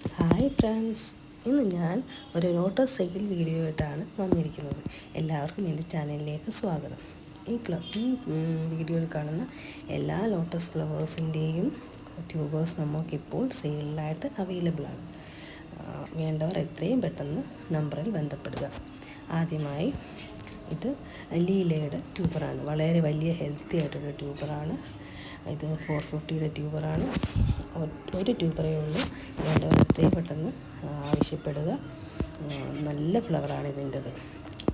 Hi friends, ഇന്ന് ഞാൻ ഒരു ലോട്ടസ് സെയിൽ വീഡിയോ ആയിട്ടാണ് വന്നിരിക്കുന്നത്. എല്ലാവർക്കും എൻ്റെ ചാനലിലേക്ക് സ്വാഗതം. ഈ വീഡിയോയിൽ കാണുന്ന എല്ലാ ലോട്ടസ് ഫ്ലവേഴ്സിൻ്റെയും ട്യൂബേഴ്സ് നമുക്കിപ്പോൾ സെയിലിനായിട്ട് അവൈലബിളാണ്. വേണ്ടവർ എത്രയും പെട്ടെന്ന് നമ്പറിൽ ബന്ധപ്പെടുക. ആദ്യമായി ഇത് ലീലയുടെ ട്യൂബറാണ്. വളരെ വലിയ ഹെൽത്തി ആയിട്ടൊരു ട്യൂബറാണ്. ഇത് 450 ട്യൂബറാണ്. ഒരു ട്യൂബറേ ഉള്ളൂ. വേണ്ടവർ എത്രയും പെട്ടെന്ന് ആവശ്യപ്പെടുക. നല്ല ഫ്ലവറാണ് ഇതിൻ്റെത്.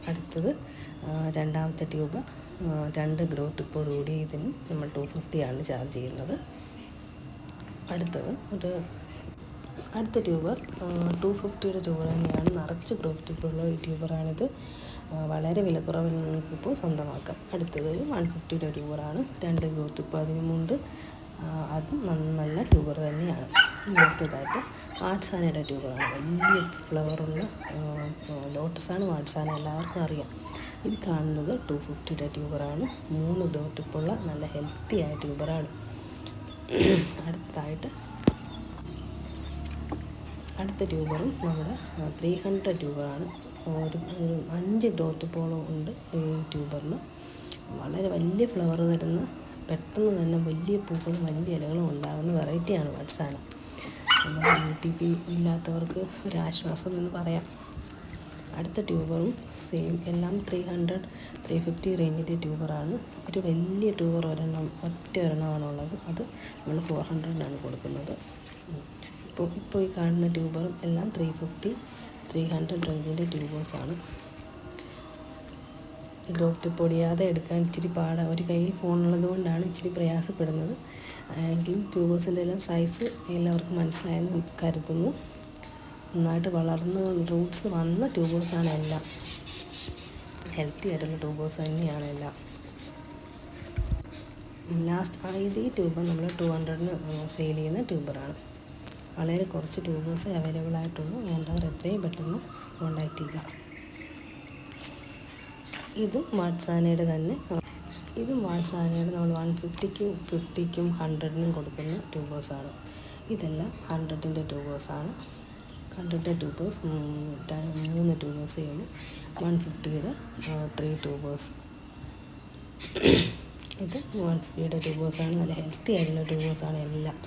അടുത്തത് രണ്ടാമത്തെ ട്യൂബർ, 2 ഗ്രോത്ത് ടിപ്പോടുകൂടി ഇതിന് നമ്മൾ 250 ചാർജ് ചെയ്യുന്നത്. അടുത്ത ട്യൂബർ 250 ട്യൂബർ തന്നെയാണ്. നിറച്ച് ഗ്രോത്ത് ടിപ്പുള്ള ഈ ട്യൂബറാണിത്. വളരെ വിലക്കുറവിൽ നിങ്ങൾക്കിപ്പോൾ സ്വന്തമാക്കാം. അടുത്തത് 150 ട്യൂബറാണ്. 2 ഗ്രോത്ത് ടിപ്പ് അതിനുമുണ്ട്. അതും നല്ല ട്യൂബർ തന്നെയാണ്. അടുത്തതായിട്ട് വാട്സാനയുടെ ട്യൂബറാണ്. വലിയ ഫ്ലവറുള്ള ലോട്ടസാണ് വാട്സാന, എല്ലാവർക്കും അറിയാം. ഇത് കാണുന്നത് 250 ട്യൂബറാണ്. 3 ഗ്രോത്ത് ടിപ്പുള്ള നല്ല ഹെൽത്തി ആയ ട്യൂബറാണ്. അടുത്ത ട്യൂബറും നമ്മുടെ 300 ട്യൂബറാണ്. ഒരു 5 ഗ്രോത്ത് ടിപ്പോളം ഉണ്ട് ഈ ട്യൂബറിന്. വളരെ വലിയ ഫ്ലവർ തരുന്ന, പെട്ടെന്ന് തന്നെ വലിയ പൂക്കളും വലിയ ഇലകളും ഉണ്ടാകുന്ന വെറൈറ്റിയാണ് വാട്സാന. നമ്മുടെ UTP ഇല്ലാത്തവർക്ക് ഒരാശ്വാസം എന്ന് പറയാം. അടുത്ത ട്യൂബറും സെയിം, എല്ലാം 300-350 റേഞ്ചിൻ്റെ ട്യൂബറാണ്. ഒരു വലിയ ട്യൂബർ ഒറ്റ ഒരെണ്ണമാണുള്ളത്. അത് നമ്മൾ 400 കൊടുക്കുന്നത്. ഇപ്പോൾ ഈ കാണുന്ന ട്യൂബറും എല്ലാം 350-300 റേഞ്ചിൻ്റെ ട്യൂബേഴ്സാണ്. ഗ്രോത്ത് പൊടിയാതെ എടുക്കാൻ ഇച്ചിരി പാടാണ്. ഒരു കയ്യിൽ ഫോണുള്ളത് കൊണ്ടാണ് ഇച്ചിരി പ്രയാസപ്പെടുന്നത്. എങ്കിലും ട്യൂബേഴ്സിൻ്റെ എല്ലാം സൈസ് എല്ലാവർക്കും മനസ്സിലായെന്ന് കരുതുന്നു. നന്നായിട്ട് വളർന്ന് റൂട്ട്സ് വന്ന ട്യൂബേഴ്സാണ് എല്ലാം. ഹെൽത്തി ആയിട്ടുള്ള ട്യൂബേഴ്സ് തന്നെയാണ് എല്ലാം. ഈ ട്യൂബർ നമ്മൾ 200 സെയിൽ ചെയ്യുന്ന ട്യൂബറാണ്. വളരെ കുറച്ച് ട്യൂബേഴ്സ് അവൈലബിൾ ആയിട്ടുള്ളൂ. വേണ്ടവർ എത്രയും പെട്ടെന്ന് കോൺടാക്റ്റ് ചെയ്യുക. ഇതും വാട്സാനയുടെ നമ്മൾ 150-ക്കും 50-ക്കും 100-നും കൊടുക്കുന്ന ട്യൂബേഴ്സാണ്. ഇതെല്ലാം 100-ൻ്റെ ട്യൂബേഴ്സാണ്. 100-ൻ്റെ ട്യൂബേഴ്സ് 3 ട്യൂബേഴ്സേ ഉള്ളൂ. 150-യുടെ 3 ട്യൂബേഴ്സ്. ഇത് 150-യുടെ ട്യൂബേഴ്സാണ്. നല്ല ഹെൽത്തി ആയിട്ടുള്ള ട്യൂബേഴ്സാണ് എല്ലാം.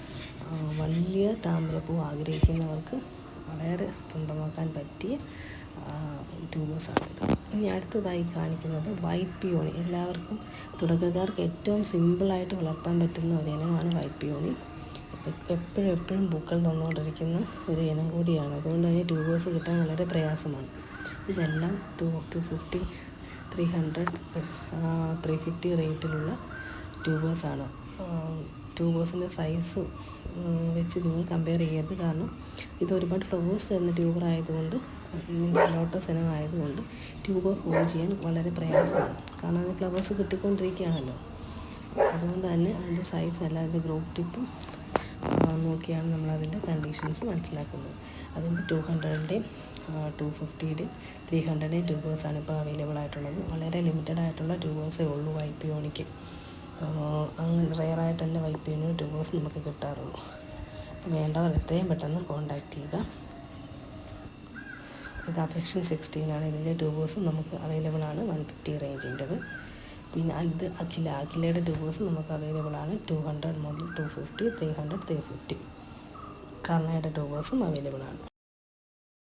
വലിയ താമരപ്പൂ ആഗ്രഹിക്കുന്നവർക്ക് വളരെ സ്വന്തമാക്കാൻ പറ്റിയ ട്യൂബേഴ്സാണിത്. ഇനി അടുത്തതായി കാണിക്കുന്നത് വൈറ്റ് പിയോണി. എല്ലാവർക്കും തുടക്കക്കാർക്ക് ഏറ്റവും സിമ്പിളായിട്ട് വളർത്താൻ പറ്റുന്ന ഒരു ഇനമാണ് വൈറ്റ് പിയോണി. എപ്പോഴും പൂക്കൾ തന്നുകൊണ്ടിരിക്കുന്ന ഒരു ഇനം കൂടിയാണ്. അതുകൊണ്ട് തന്നെ ട്യൂബേഴ്സ് കിട്ടാൻ വളരെ പ്രയാസമാണ്. ഇതെല്ലാം 250, 300, 350 റേറ്റിലുള്ള ട്യൂബേഴ്സാണ്. ട്യൂബേഴ്സിൻ്റെ സൈസ് വെച്ച് നിങ്ങൾ കമ്പയർ ചെയ്യരുത്. കാരണം ഇത് ഒരുപാട് ഫ്ലവേഴ്സ് തരുന്ന ട്യൂബർ ആയതുകൊണ്ട്, ലോട്ടസ് ഇനം ആയതുകൊണ്ട് ട്യൂബർ ഫോം ചെയ്യാൻ വളരെ പ്രയാസമാണ്. കാരണം അത് ഫ്ലവേഴ്സ് കിട്ടിക്കൊണ്ടിരിക്കുകയാണല്ലോ. അതുകൊണ്ട് തന്നെ അതിൻ്റെ സൈസ് അല്ല, അതിൻ്റെ ഗ്രോത്ത് ടിപ്പും നോക്കിയാണ് നമ്മളതിൻ്റെ കണ്ടീഷൻസ് മനസ്സിലാക്കുന്നത്. അതിൻ്റെ 200-ൻ്റെയും 250-ൻ്റെയും 300-ൻ്റെയും ട്യൂബേഴ്സാണ് ഇപ്പോൾ അവൈലബിൾ ആയിട്ടുള്ളത്. വളരെ ലിമിറ്റഡ് ആയിട്ടുള്ള ട്യൂബേഴ്സേ ഉള്ളൂ വൈറ്റ് പിയോണിക്ക്. അങ്ങനെ റെയറായിട്ടല്ല വൈറ്റ് പിയോണി ട്യൂബേഴ്സ് നമുക്ക് കിട്ടാറുള്ളൂ. വേണ്ടവർ എത്രയും പെട്ടെന്ന് കോൺടാക്റ്റ് ചെയ്യുക. ഇത് അഫെക്ഷൻ 16 ഇതിൻ്റെ ട്യൂബേഴ്സും നമുക്ക് അവൈലബിൾ ആണ്. 150 റേഞ്ചിൻ്റെത്. പിന്നെ ഇത് അഖിലയുടെ ട്യൂബേഴ്സും നമുക്ക് അവൈലബിൾ ആണ്. 200 മുതൽ 250, 300, 350. കർണയുടെ ട്യൂബേഴ്സും അവൈലബിൾ ആണ്.